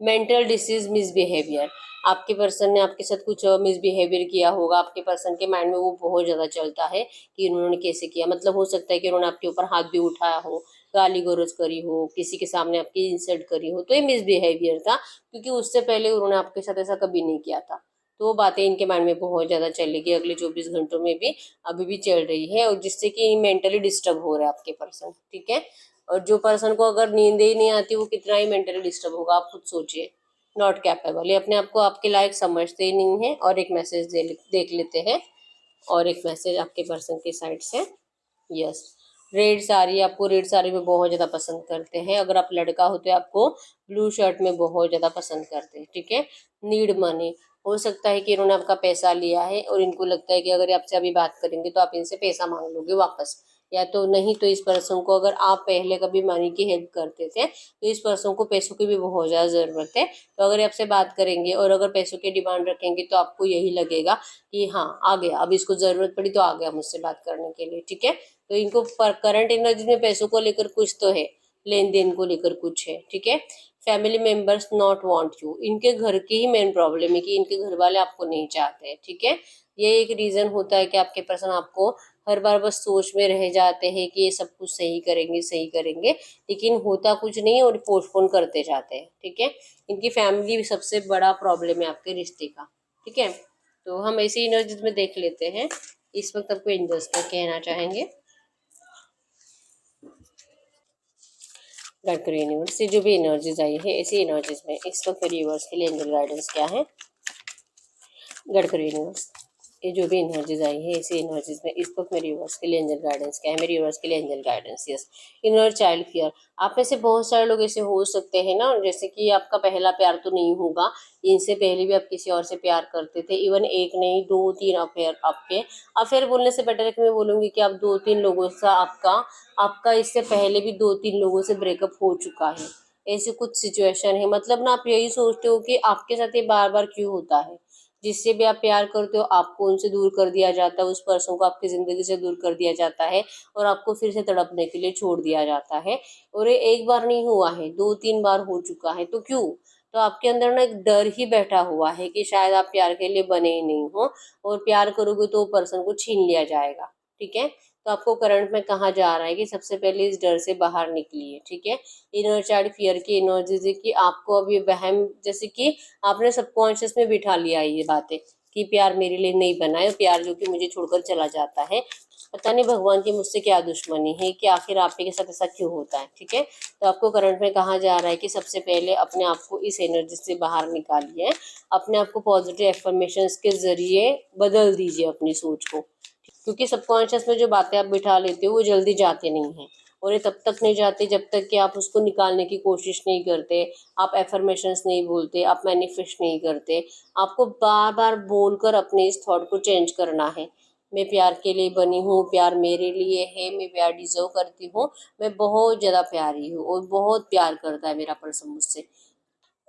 Mental disease misbehaviour. आपके पर्सन ने आपके साथ कुछ मिसबिहेवियर किया होगा, आपके पर्सन के माइंड में वो बहुत ज़्यादा चलता है कि उन्होंने कैसे किया। मतलब हो सकता है कि उन्होंने आपके ऊपर हाथ भी उठाया हो, गाली गलौज करी हो, किसी के सामने आपकी इंसल्ट करी हो, तो ये मिसबिहेवियर था, क्योंकि उससे पहले उन्होंने आपके साथ ऐसा कभी नहीं किया था। तो वो बातें इनके माइंड में बहुत ज़्यादा चलेगी अगले 24 घंटों में भी, अभी भी चल रही है, और जिससे कि मेंटली डिस्टर्ब हो रहा है आपके पर्सन, ठीक है। और जो पर्सन को अगर नींद ही नहीं आती, वो कितना ही मेंटली डिस्टर्ब होगा, आप खुद सोचिए। नॉट कैपेबल, ये अपने आप को आपके लायक समझते ही नहीं है। और एक मैसेज देख लेते हैं, और एक मैसेज आपके पर्सन की साइड से। यस, रेड साड़ी, आपको रेड साड़ी में बहुत ज़्यादा पसंद करते हैं। अगर आप लड़का हो तो आपको ब्लू शर्ट में बहुत ज़्यादा पसंद करते हैं, ठीक है। नीड मनी, हो सकता है कि इन्होंने आपका पैसा लिया है और इनको लगता है कि अगर आपसे अभी बात करेंगे तो आप इनसे पैसा मांग लोगे वापस, या तो नहीं तो इस पर्सन को, अगर आप पहले कभी मनी की हेल्प करते थे तो इस पर्सन को पैसों की भी बहुत ज़्यादा ज़रूरत है। तो अगर आपसे बात करेंगे और अगर पैसों की डिमांड रखेंगे तो आपको यही लगेगा कि हाँ आ गया, अब इसको ज़रूरत पड़ी तो आ गया मुझसे बात करने के लिए, ठीक है। तो इनको करंट एनर्जी में पैसों को लेकर कुछ तो है, लेन देन को लेकर कुछ है, ठीक है। Family members not want you, इनके घर की ही मेन प्रॉब्लम है कि इनके घर वाले आपको नहीं चाहते हैं, ठीक है। ये एक रीजन होता है कि आपके पर्सन आपको हर बार बस सोच में रह जाते हैं कि ये सब कुछ सही करेंगे सही करेंगे, लेकिन होता कुछ नहीं और पोस्टपोन करते जाते हैं, ठीक है। इनकी फैमिली सबसे बड़ा प्रॉब्लम है आपके रिश्ते का, ठीक है। तो हम ऐसी एनर्जीज में देख लेते हैं इस वक्त आपको एंजल्स क्या कहना चाहेंगे। मरकरी यूनिवर्स से जो भी एनर्जीज आई है, ऐसी एनर्जीज में इस वक्त मेरे यूनिवर्स के लिए एंजल गाइडेंस क्या है। गडकरी यूनिवर्स, ये जो भी एनर्जीज आई है ऐसी एनर्जीज में इस वक्त मेरे यूनिवर्स के लिए एंजल गाइडेंस क्या है। मेरे यूनिवर्स के लिए angel guidance, yes, inner child fear. आप में से बहुत सारे लोग ऐसे हो सकते हैं ना, जैसे कि आपका पहला प्यार तो नहीं होगा, इनसे पहले भी आप किसी और से प्यार करते थे, इवन एक नहीं 2-3 अफेयर आपके। अफेयर बोलने से बेटर है कि मैं बोलूँगी कि आप 2-3 लोगों से आपका आपका इससे पहले भी 2-3 लोगों से ब्रेकअप हो चुका है। ऐसी कुछ सिचुएशन है, मतलब ना आप यही सोचते हो कि आपके साथ ये बार बार क्यों होता है। जिससे भी आप प्यार करते हो आपको उनसे दूर कर दिया जाता है, उस पर्सन को आपकी ज़िंदगी से दूर कर दिया जाता है और आपको फिर से तड़पने के लिए छोड़ दिया जाता है। और ये एक बार नहीं हुआ है, 2-3 बार हो चुका है। तो क्यों? तो आपके अंदर ना एक डर ही बैठा हुआ है कि शायद आप प्यार के लिए बने ही नहीं हो, और प्यार करोगे तो पर्सन को छीन लिया जाएगा, ठीक है। तो आपको करंट में कहा जा रहा है कि सबसे पहले इस डर से बाहर निकलिए, ठीक है। इनर चाइल्ड फियर की एनर्जीज है कि आपको अभी वहम, जैसे कि आपने सबकॉन्शियस में बिठा लिया है ये बातें कि प्यार मेरे लिए नहीं बना है, प्यार जो कि मुझे छोड़कर चला जाता है। पता नहीं भगवान की मुझसे क्या दुश्मनी है कि आखिर आपके के साथ ऐसा क्यों होता है, ठीक है। तो आपको करंट में कहा जा रहा है कि सबसे पहले अपने आप को इस एनर्जी से बाहर निकालिए, अपने आप को पॉजिटिव एफर्मेशंस के जरिए बदल दीजिए अपनी सोच को, क्योंकि सबकॉन्शियस में जो बातें आप बिठा लेते हो वो जल्दी जाते नहीं हैं, और ये तब तक नहीं जाते जब तक कि आप उसको निकालने की कोशिश नहीं करते, आप एफर्मेशंस नहीं बोलते, आप मैनिफेस्ट नहीं करते। आपको बार बार बोलकर अपने इस थॉट को चेंज करना है। मैं प्यार के लिए बनी हूँ, प्यार मेरे लिए है, मैं प्यार डिजर्व करती हूँ, मैं बहुत ज़्यादा प्यारी हूँ और बहुत प्यार करता है मेरा पर्सन मुझसे,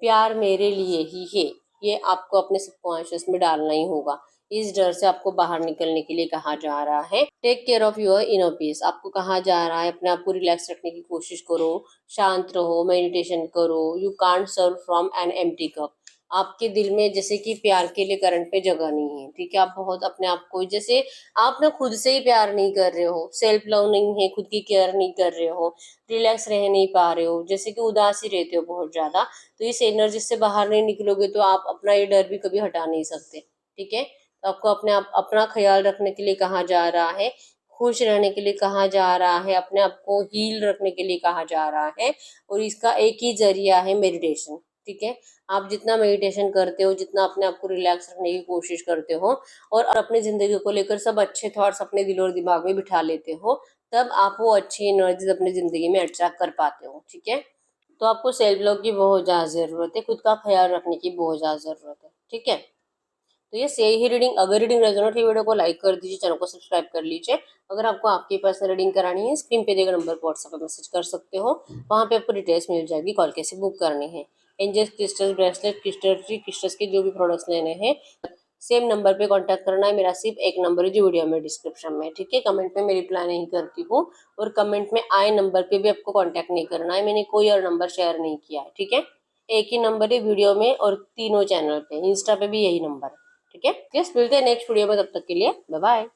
प्यार मेरे लिए ही है। ये आपको अपने सबकॉन्शियस में डालना ही होगा। इस डर से आपको बाहर निकलने के लिए कहा जा रहा है। Take care of your inner peace, आपको कहा जा रहा है अपने आप को रिलैक्स रखने की कोशिश करो, शांत रहो, मेडिटेशन करो। You can't serve from an empty cup, आपके दिल में जैसे कि प्यार के लिए करंट पे जगह नहीं है, ठीक है। आप बहुत अपने आप को, जैसे आप ना खुद से ही प्यार नहीं कर रहे हो, सेल्फ लव नहीं है, खुद की केयर नहीं कर रहे हो, रिलैक्स रह नहीं पा रहे हो, जैसे कि उदास ही रहते हो बहुत ज्यादा। तो इस एनर्जी से बाहर नहीं निकलोगे तो आप अपना ये डर भी कभी हटा नहीं सकते, ठीक है। तो आपको अपने आप अपना ख्याल रखने के लिए कहा जा रहा है, खुश रहने के लिए कहा जा रहा है, अपने आप को हील रखने के लिए कहा जा रहा है, और इसका एक ही जरिया है मेडिटेशन, ठीक है। आप जितना मेडिटेशन करते हो, जितना अपने आप को रिलैक्स रखने की कोशिश करते हो और अपनी जिंदगी को लेकर सब अच्छे थॉट्स अपने दिल और दिमाग में बिठा लेते हो, तब आप वो अच्छी एनर्जीज अपनी जिंदगी में अट्रैक्ट कर पाते हो, ठीक है। तो आपको सेल्फ लव की बहुत ज़्यादा ज़रूरत है, खुद का ख्याल रखने की बहुत ज़्यादा ज़रूरत है, ठीक है। तो ये सही ही रीडिंग, अगर रीडिंग रेजोनेट की वीडियो को लाइक कर दीजिए, चैनल को सब्सक्राइब कर लीजिए। अगर आपको आपकी पर्सनल रीडिंग करानी है, स्क्रीन पे दिए गए नंबर पर व्हाट्सएप पर मैसेज कर सकते हो, वहाँ पे आपको डिटेल्स मिल जाएगी, कॉल कैसे बुक करनी है। Angels crystal bracelet crystal tree crystals के जो भी प्रोडक्ट्स लेने हैं, सेम नंबर पे कांटेक्ट करना है। मेरा सिर्फ एक नंबर है जो वीडियो में डिस्क्रिप्शन में, ठीक है। कमेंट में मैं रिप्लाई नहीं करती हूँ, और कमेंट में आए नंबर पे भी आपको कांटेक्ट नहीं करना है, मैंने कोई और नंबर शेयर नहीं किया है, ठीक है। एक ही नंबर है वीडियो में और तीनों चैनल पे, इंस्टा पे भी यही नंबर है। ठीक है, यस, मिलते हैं नेक्स्ट वीडियो में, तब तक के लिए बाय बाय।